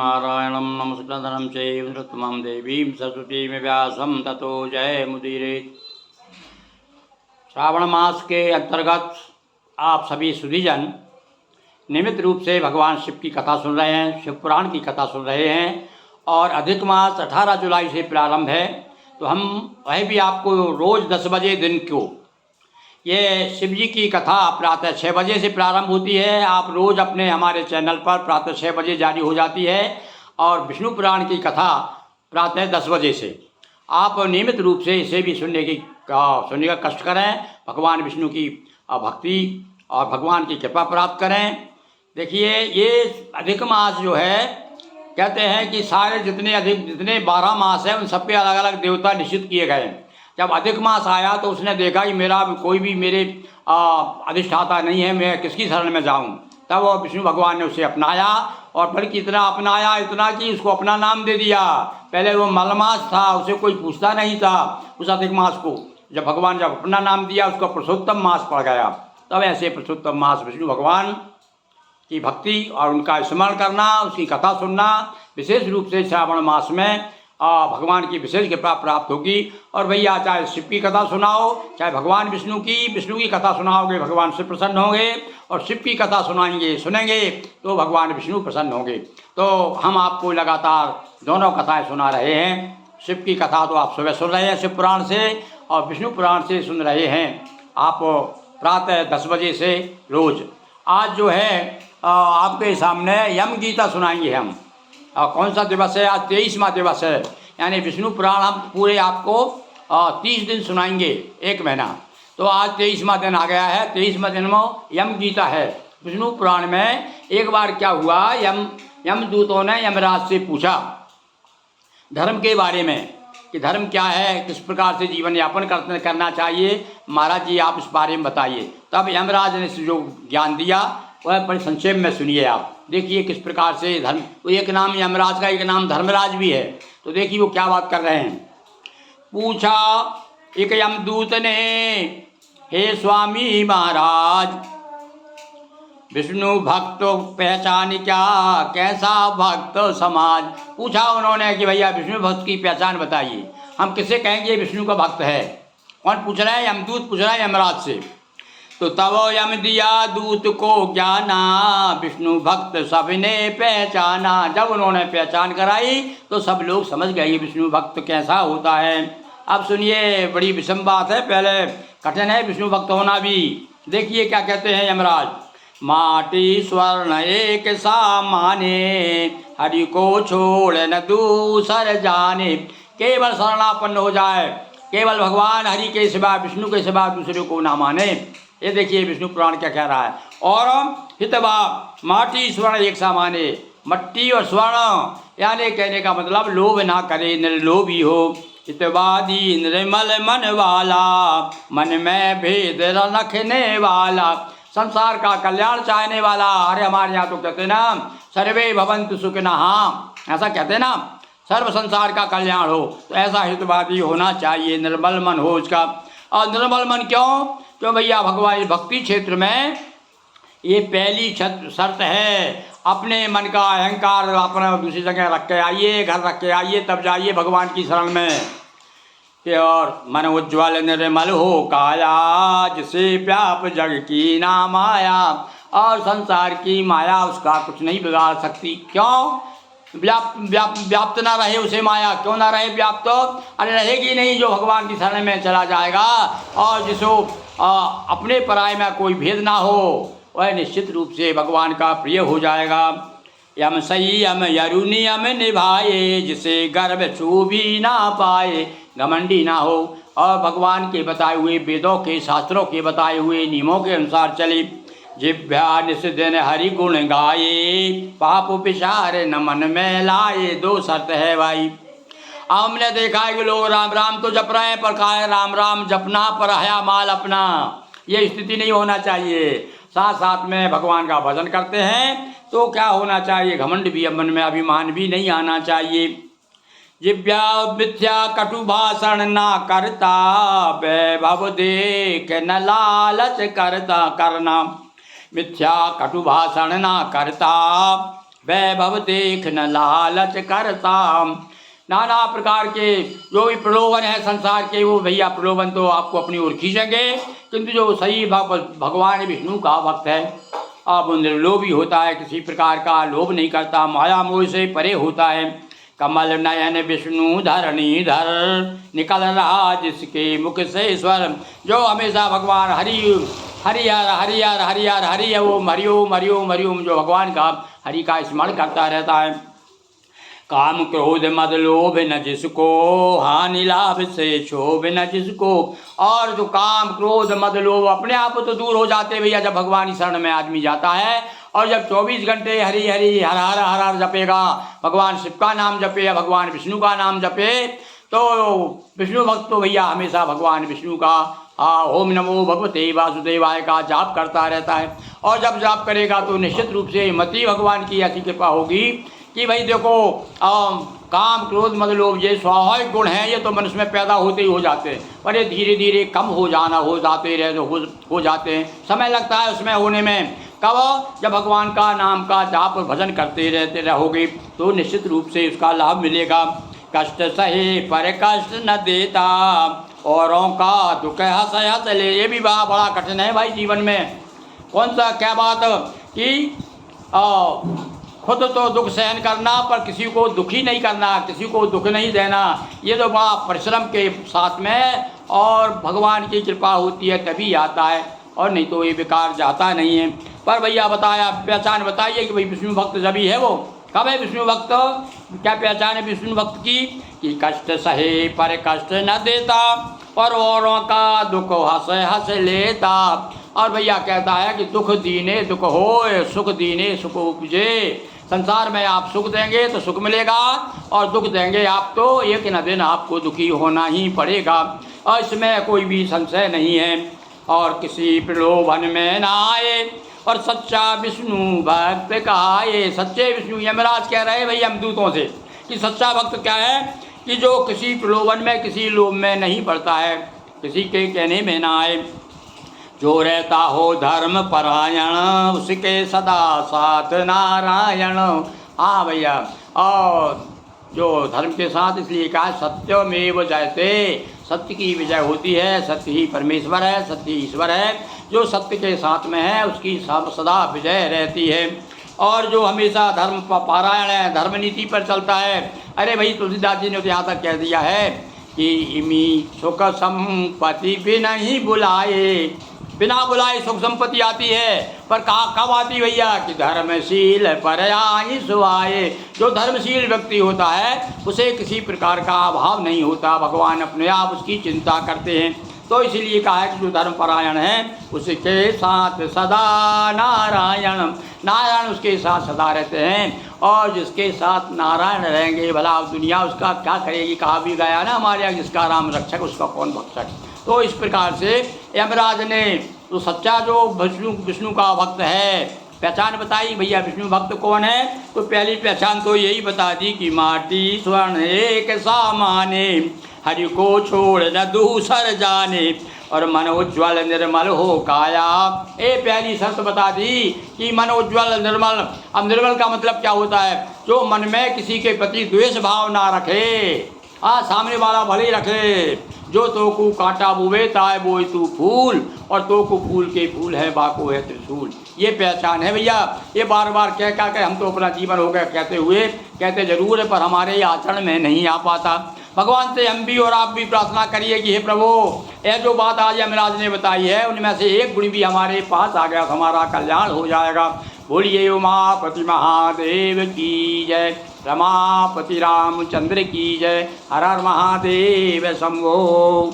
नारायणं नमस्कृतं चैव नरोत्तमं देवीं सरस्वतीं व्यासं ततो जयमुदीरयेत्। श्रावण मास के अंतर्गत आप सभी सुधीजन नियमित रूप से भगवान शिव की कथा सुन रहे हैं, शिव पुराण की कथा सुन रहे हैं। और अधिक मास 18 जुलाई से प्रारंभ है, तो हम वह भी आपको रोज़ 10 बजे दिन को ये शिव जी की कथा प्रातः 6 बजे से प्रारंभ होती है। आप रोज़ अपने हमारे चैनल पर प्रातः 6 बजे जारी हो जाती है। और विष्णु पुराण की कथा प्रातः 10 बजे से आप नियमित रूप से इसे भी सुनने का कष्ट करें। भगवान विष्णु की भक्ति और भगवान की कृपा प्राप्त करें। देखिए, ये अधिक मास जो है, कहते हैं कि सारे जितने 12 मास हैं उन सब पे अलग अलग देवता निश्चित किए गए। जब अधिक मास आया तो उसने देखा कि मेरा कोई भी मेरे अधिष्ठाता नहीं है, मैं किसकी शरण में जाऊं। तब वो विष्णु भगवान ने उसे अपनाया, और बल्कि इतना अपनाया, इतना कि उसको अपना नाम दे दिया। पहले वो मलमास था, उसे कोई पूछता नहीं था। उस अधिक मास को जब भगवान अपना नाम दिया, उसका पुरुषोत्तम मास पड़ गया। तब ऐसे पुरुषोत्तम मास विष्णु भगवान की भक्ति और उनका स्मरण करना, उसकी कथा सुनना, विशेष रूप से श्रावण मास में भगवान की विशेष कृपा प्राप्त होगी। और भैया, चाहे शिव की कथा सुनाओ, चाहे भगवान विष्णु की कथा सुनाओगे, भगवान शिव प्रसन्न होंगे। और शिव की कथा सुनेंगे तो भगवान विष्णु प्रसन्न होंगे। तो हम आपको लगातार दोनों कथाएं सुना रहे हैं। शिव की कथा तो आप सुबह सुन रहे हैं शिव पुराण से, और विष्णु पुराण से सुन रहे हैं आप प्रातः 10 बजे से रोज। आज जो है आपके सामने यम गीता सुनाएंगे हम। कौन सा दिवस है? आज 23वां दिवस है। यानी विष्णु पुराण हम पूरे आपको 30 दिन सुनाएंगे, 1 महीना। तो आज 23वां दिन आ गया है। 23वां दिन में यम गीता है विष्णु पुराण में। एक बार क्या हुआ, यमदूतों ने यमराज से पूछा धर्म के बारे में कि धर्म क्या है, किस प्रकार से जीवन यापन करना चाहिए। महाराज जी, आप इस बारे में बताइए। तब यमराज ने जो ज्ञान दिया वह बड़े संक्षेप में सुनिए आप। देखिए किस प्रकार से धर्म, तो एक नाम यमराज का, एक नाम धर्मराज भी है। तो देखिए वो क्या बात कर रहे हैं। पूछा एक यमदूत ने, हे स्वामी महाराज, विष्णु भक्त पहचान क्या, कैसा भक्त समाज। पूछा उन्होंने कि भैया विष्णु भक्त की पहचान बताइए, हम किसे कहेंगे विष्णु का भक्त है। कौन पूछ रहा है? यमदूत पूछ रहा है यमराज से। तो तब यम दिया दूत को ज्ञाना, विष्णु भक्त सबने पहचाना। जब उन्होंने पहचान कराई तो सब लोग समझ गए विष्णु भक्त कैसा होता है। अब सुनिए, बड़ी विषम बात है, पहले कठिन है विष्णु भक्त होना भी। देखिए क्या कहते हैं यमराज। माटी स्वर्ण एक सा माने, हरि को छोड़ न दूसर जाने। केवल शरणापन्न हो जाए, केवल भगवान हरि के सिवा, विष्णु के सिवा दूसरे को ना माने। ये देखिए विष्णु पुराण क्या कह रहा है। और हितवा माटी स्वर्ण एक सा माने, मट्टी और स्वर्ण, यानी कहने का मतलब लोभ ना करे, निर्लोभी हो। हितवादी निर्मल मन वाला, मन में भेद रखने वाला, संसार का कल्याण चाहने वाला। अरे हमारे यहाँ तो कहते ना, सर्वे भवन्तु सुखिनः, ऐसा कहते ना, सर्व संसार का कल्याण हो। तो ऐसा हितवादी होना चाहिए, निर्मल मन हो उसका। और निर्मल मन क्यों? क्यों भैया, भगवान भक्ति क्षेत्र में ये पहली शर्त है। अपने मन का अहंकार अपना दूसरी जगह रख के आइए, घर रख के आइए, तब जाइए भगवान की शरण में। और मन उज्ज्वल निर्मल हो काया, जिसे व्याप जग की ना माया। और संसार की माया उसका कुछ नहीं बिगाड़ सकती। क्यों? व्याप्त ना रहे उसे माया। क्यों ना रहे व्याप्त? अरे रहेगी नहीं जो भगवान की शरण में चला जाएगा, और जिसको अपने पराये में कोई भेद ना हो, वह निश्चित रूप से भगवान का प्रिय हो जाएगा। यम संयम यरुनियम निभाए, जिसे गर्भ छू भी ना पाए, घमंडी ना हो। और भगवान के बताए हुए वेदों के, शास्त्रों के बताए हुए नियमों के अनुसार चले। जिभ्या निस दिन हरि गुण गाये, पाप विचार न मन में लाए। 2 शर्त है भाई। हमने देखा है कि लोग राम राम तो जप रहे हैं, पर कहा है राम राम जपना पर हया माल अपना। ये स्थिति नहीं होना चाहिए। साथ साथ में भगवान का भजन करते हैं तो क्या होना चाहिए? घमंड भी, मन में अभिमान भी नहीं आना चाहिए। जिव्या मिथ्या कटु भाषण ना करता, वैभव देख न लालच करता। करना मिथ्या कटु भाषण ना करता, वैभव देख न लालच करता। नाना प्रकार के जो भी प्रलोभन है संसार के, वो भैया प्रलोभन तो आपको अपनी ओर खींचेंगे, किंतु जो सही भगवान विष्णु का भक्त है, अब निर्लोभी होता है, किसी प्रकार का लोभ नहीं करता, माया मोह से परे होता है। कमल नयन विष्णु धरणीधर, निकल रहा जिसके मुख से स्वर, जो हमेशा भगवान हरि हरि हर हरि हर हरि हर हरि ओम हरिओम हरिओम हरिओम, जो भगवान का हरि का स्मरण करता रहता है। काम क्रोध मद लोभ न जिसको, हानि लाभ से क्षोभ न जिसको। और जो काम क्रोध मद लोभ अपने आप तो दूर हो जाते भैया जब भगवान की शरण में आदमी जाता है, और जब 24 घंटे हरि हरि हर हर हर हर जपेगा, भगवान शिव का नाम जपे या भगवान विष्णु का नाम जपे, तो विष्णु भक्त तो भैया हमेशा भगवान विष्णु का ओम नमो भगवते वासुदेवाय का जाप करता रहता है। और जब जाप करेगा तो निश्चित रूप से मति भगवान की ऐसी कृपा होगी कि भाई देखो काम क्रोध मद लोभ ये स्वाभाविक गुण हैं, ये तो मनुष्य में पैदा होते ही हो जाते हैं, पर ये धीरे धीरे कम हो जाते रहे हो जाते हैं, समय लगता है उसमें होने में। कब? जब भगवान का नाम का जाप भजन करते रहते रहोगे तो निश्चित रूप से उसका लाभ मिलेगा। कष्ट सहे पर कष्ट न देता, औरों का दुख हंस हंस ले, ये भी बड़ा कठिन है भाई जीवन में। कौन सा क्या बात कि खुद तो दुख सहन करना, पर किसी को दुखी नहीं करना, किसी को दुख नहीं देना, ये तो बड़ा परिश्रम के साथ में और भगवान की कृपा होती है तभी आता है, और नहीं तो ये बेकार जाता नहीं है। पर भैया बताया, पहचान बताइए कि भाई विष्णु भक्त जब ही है वो कब है विष्णु भक्त? क्या पहचान है विष्णु भक्त की? कि कष्ट सहे पर कष्ट न देता, और औरों का दुख हंस हंस लेता। और भैया कहता है कि दुख दीने दुख होए, सुख दीने सुख उपजे। संसार में आप सुख देंगे तो सुख मिलेगा, और दुख देंगे आप तो एक न दिन आपको दुखी होना ही पड़ेगा, और इसमें कोई भी संशय नहीं है। और किसी प्रलोभन में न आए, और सच्चा विष्णु भक्त कहाए। सच्चे विष्णु, यमराज कह रहे हैं भैया यमदूतों से कि सच्चा भक्त क्या है? कि जो किसी प्रलोभन में किसी लोभ में नहीं पड़ता है, किसी के कहने में ना आए, जो रहता हो धर्म परायण, उसके सदा साथ नारायण। हाँ भैया, और जो धर्म के साथ, इसलिए कहा सत्यमेव जयते, सत्य की विजय होती है, सत्य ही परमेश्वर है, सत्य ही ईश्वर है। जो सत्य के साथ में है उसकी सदा विजय रहती है। और जो हमेशा धर्म पारायण है, धर्म नीति पर चलता है। अरे भाई तुलसीदास जी ने तो यहाँ तक कह दिया है कि इमी सुख संपत्ति बिना ही बुलाए, बिना बुलाए सुख संपत्ति आती है, पर कब आती भैया? कि धर्मशील पर आई सुहाए। जो धर्मशील व्यक्ति होता है उसे किसी प्रकार का अभाव नहीं होता, भगवान अपने आप उसकी चिंता करते हैं। तो इसीलिए कहा है कि जो धर्मपरायण है उसके साथ सदा नारायण, नारायण उसके साथ सदा रहते हैं। और जिसके साथ नारायण रहेंगे भला दुनिया उसका क्या करेगी? कहा भी गया ना हमारे यहाँ, जिसका राम रक्षक उसका कौन भक्षक। तो इस प्रकार से यमराज ने तो सच्चा जो विष्णु का भक्त है, पहचान बताई भैया विष्णु भक्त कौन है? तो पहली पहचान तो यही बता दी कि माटी स्वर्ण एक सामाने, हरि को छोड़ न दूसर जाने, और मन उज्ज्वल निर्मल हो काया। ये पहली शर्त बता दी कि मन उज्ज्वल निर्मल। अब निर्मल का मतलब क्या होता है? जो मन में किसी के प्रति द्वेष भाव ना रखे, सामने वाला भले रखे। जो तो को कांटा बुवे ताए बोए तू फूल, और तो को फूल के फूल है बाको है त्रिशूल। ये पहचान है भैया। ये बार बार कह के हम तो अपना जीवन हो गया कहते जरूर है, पर हमारे आचरण में नहीं आ पाता। भगवान से हम भी और आप भी प्रार्थना करिए कि हे प्रभु, यह जो बात आज यमराज ने बताई है उनमें से एक गुण भी हमारे पास आ गया तो हमारा कल्याण हो जाएगा। बोलिए उमापति महादेव की जय, रमापति रामचंद्र की जय, हर हर महादेव शंभो।